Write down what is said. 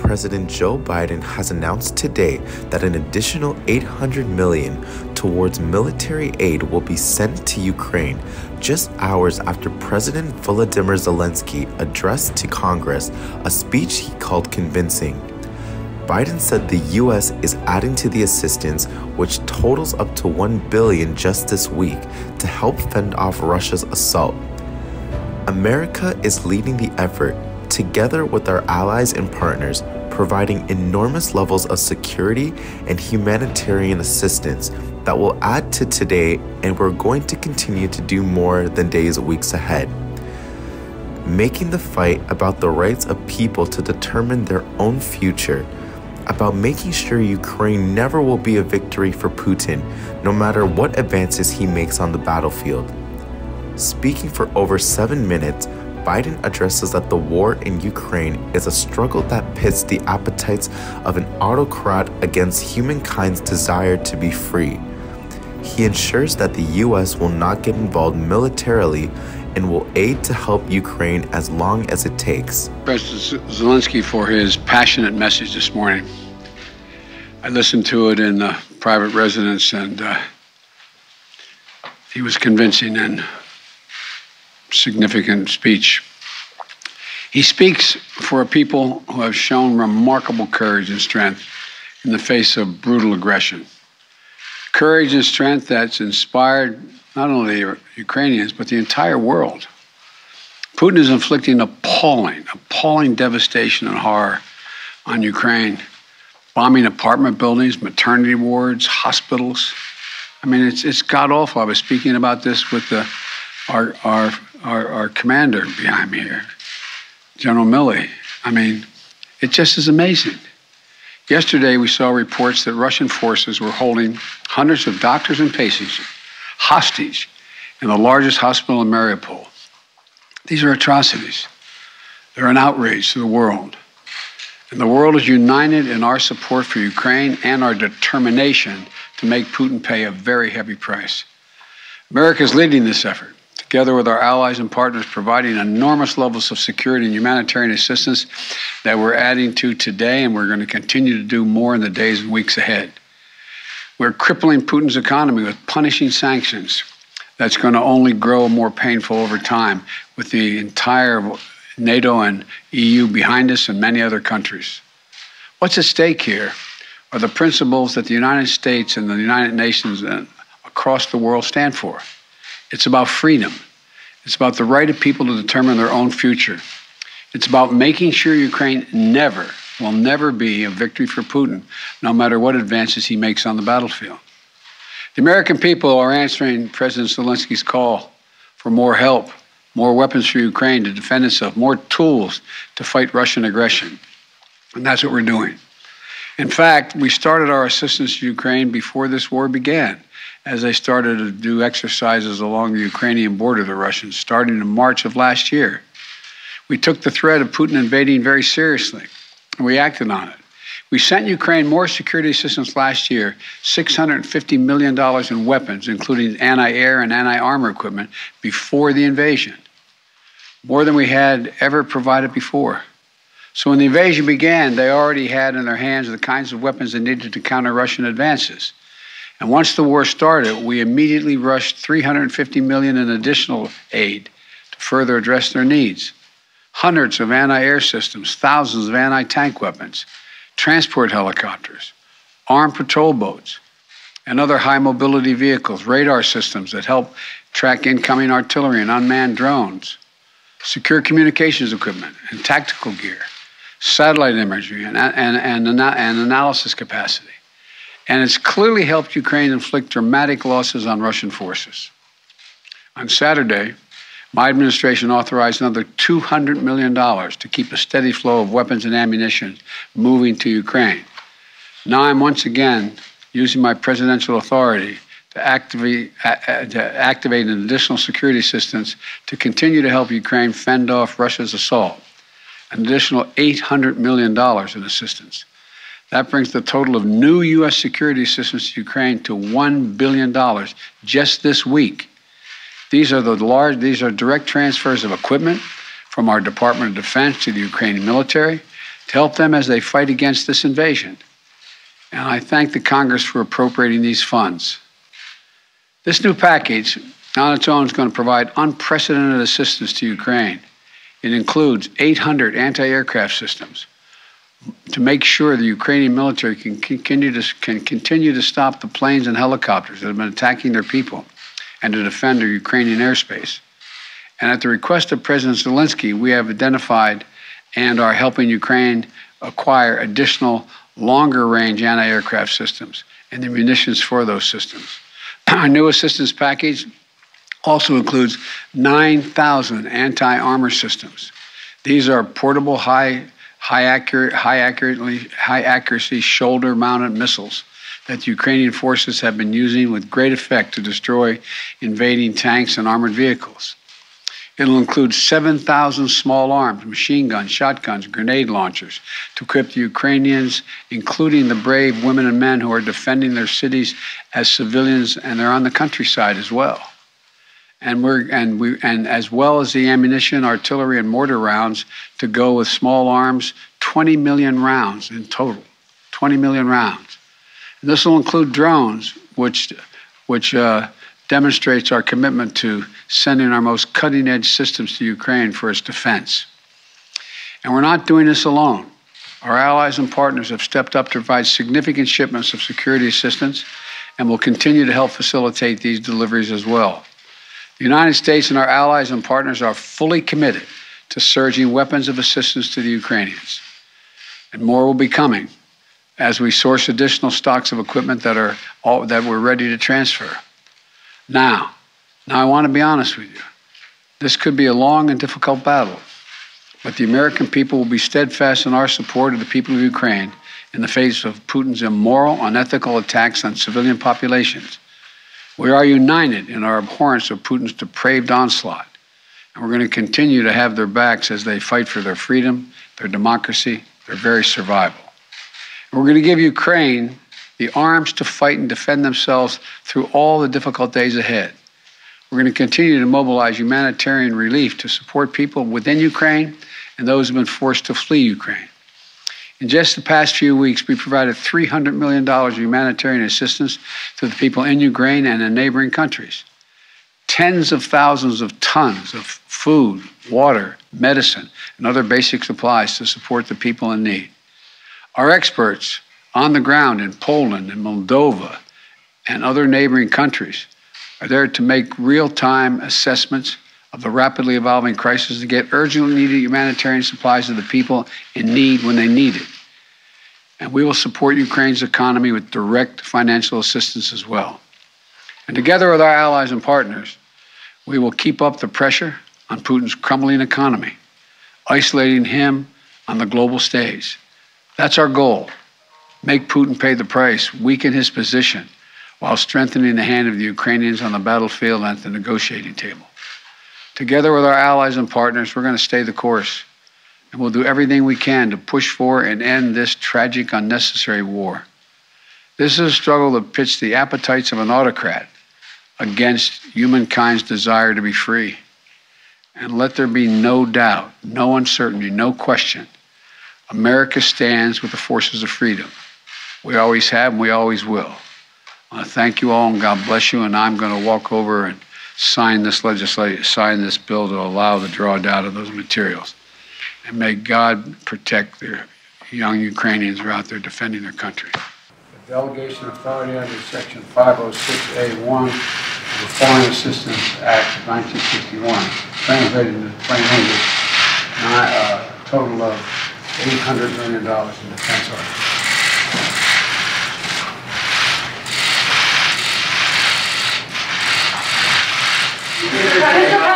President Joe Biden has announced today that an additional $800 million towards military aid will be sent to Ukraine, just hours after President Volodymyr Zelensky addressed to Congress a speech he called convincing. Biden said the U.S. is adding to the assistance, which totals up to $1 billion just this week, to help fend off Russia's assault. America is leading the effort, together with our allies and partners, providing enormous levels of security and humanitarian assistance that will add to today, and we're going to continue to do more than days or weeks ahead. Making the fight about the rights of people to determine their own future, about making sure Ukraine never will be a victory for Putin, no matter what advances he makes on the battlefield. Speaking for over 7 minutes, Biden addresses that the war in Ukraine is a struggle that pits the appetites of an autocrat against humankind's desire to be free. He ensures that the U.S. will not get involved militarily and will aid to help Ukraine as long as it takes. President Zelensky for his passionate message this morning. I listened to it in the private residence, and he was convincing and significant speech. He speaks for a people who have shown remarkable courage and strength in the face of brutal aggression. Courage and strength that's inspired not only the Ukrainians, but the entire world. Putin is inflicting appalling devastation and horror on Ukraine, bombing apartment buildings, maternity wards, hospitals. I mean, it's god-awful. I was speaking about this with our commander behind me here, General Milley. I mean, it just is amazing. Yesterday, we saw reports that Russian forces were holding hundreds of doctors and patients hostage in the largest hospital in Mariupol. These are atrocities. They're an outrage to the world. And the world is united in our support for Ukraine and our determination to make Putin pay a very heavy price. America is leading this effort, together with our allies and partners, providing enormous levels of security and humanitarian assistance that we're adding to today, and we're going to continue to do more in the days and weeks ahead. We're crippling Putin's economy with punishing sanctions that's going to only grow more painful over time, with the entire NATO and EU behind us and many other countries. What's at stake here are the principles that the United States and the United Nations and across the world stand for. It's about freedom. It's about the right of people to determine their own future. It's about making sure Ukraine will never be a victory for Putin, no matter what advances he makes on the battlefield. The American people are answering President Zelensky's call for more help, more weapons for Ukraine to defend itself, more tools to fight Russian aggression. And that's what we're doing. In fact, we started our assistance to Ukraine before this war began, as they started to do exercises along the Ukrainian border, the Russians, starting in March of last year. We took the threat of Putin invading very seriously, and we acted on it. We sent Ukraine more security assistance last year, $650 million in weapons, including anti-air and anti-armor equipment, before the invasion, more than we had ever provided before. So when the invasion began, they already had in their hands the kinds of weapons they needed to counter Russian advances. And once the war started, we immediately rushed $350 million in additional aid to further address their needs. Hundreds of anti-air systems, thousands of anti-tank weapons, transport helicopters, armed patrol boats, and other high-mobility vehicles, radar systems that help track incoming artillery and unmanned drones, secure communications equipment and tactical gear, satellite imagery and analysis capacity. And it's clearly helped Ukraine inflict dramatic losses on Russian forces. On Saturday, my administration authorized another $200 million to keep a steady flow of weapons and ammunition moving to Ukraine. Now I'm once again using my presidential authority to activate an additional security assistance to continue to help Ukraine fend off Russia's assault, an additional $800 million in assistance. That brings the total of new U.S. security assistance to Ukraine to $1 billion just this week. These are direct transfers of equipment from our Department of Defense to the Ukrainian military, to help them as they fight against this invasion. And I thank the Congress for appropriating these funds. This new package on its own is going to provide unprecedented assistance to Ukraine. It includes 800 anti-aircraft systems to make sure the Ukrainian military can continue to stop the planes and helicopters that have been attacking their people and to defend their Ukrainian airspace. And at the request of President Zelensky, we have identified and are helping Ukraine acquire additional longer-range anti-aircraft systems and the munitions for those systems. Our new assistance package also includes 9,000 anti-armor systems. These are portable, high accuracy shoulder-mounted missiles that the Ukrainian forces have been using with great effect to destroy invading tanks and armored vehicles. It'll include 7,000 small arms, machine guns, shotguns, grenade launchers to equip the Ukrainians, including the brave women and men who are defending their cities as civilians, and they're on the countryside as well. And as well as the ammunition, artillery, and mortar rounds to go with small arms, 20 million rounds in total, 20 million rounds. And this will include drones, which demonstrates our commitment to sending our most cutting-edge systems to Ukraine for its defense. And we're not doing this alone. Our allies and partners have stepped up to provide significant shipments of security assistance and will continue to help facilitate these deliveries as well. The United States and our allies and partners are fully committed to surging weapons of assistance to the Ukrainians. And more will be coming as we source additional stocks of equipment that we're ready to transfer. Now I want to be honest with you. This could be a long and difficult battle, but the American people will be steadfast in our support of the people of Ukraine in the face of Putin's immoral, unethical attacks on civilian populations. We are united in our abhorrence of Putin's depraved onslaught, and we're going to continue to have their backs as they fight for their freedom, their democracy, their very survival. And we're going to give Ukraine the arms to fight and defend themselves through all the difficult days ahead. We're going to continue to mobilize humanitarian relief to support people within Ukraine and those who have been forced to flee Ukraine. In just the past few weeks, we provided $300 million of humanitarian assistance to the people in Ukraine and in neighboring countries. Tens of thousands of tons of food, water, medicine, and other basic supplies to support the people in need. Our experts on the ground in Poland and Moldova and other neighboring countries are there to make real-time assessments of the rapidly evolving crisis to get urgently needed humanitarian supplies to the people in need when they need it. And we will support Ukraine's economy with direct financial assistance as well. And together with our allies and partners, we will keep up the pressure on Putin's crumbling economy, isolating him on the global stage. That's our goal. Make Putin pay the price, weaken his position, while strengthening the hand of the Ukrainians on the battlefield and at the negotiating table. Together with our allies and partners, we're going to stay the course, and we'll do everything we can to push for and end this tragic, unnecessary war. This is a struggle that pits the appetites of an autocrat against humankind's desire to be free. And let there be no doubt, no uncertainty, no question. America stands with the forces of freedom. We always have and we always will. I want to thank you all and God bless you. And I'm going to walk over and sign this bill to allow the drawdown of those materials. And may God protect their young Ukrainians who are out there defending their country. The delegation authority under Section 506A1 of the Foreign Assistance Act of 1961, translated into plain English, a total of $800 million in defense articles. Gracias.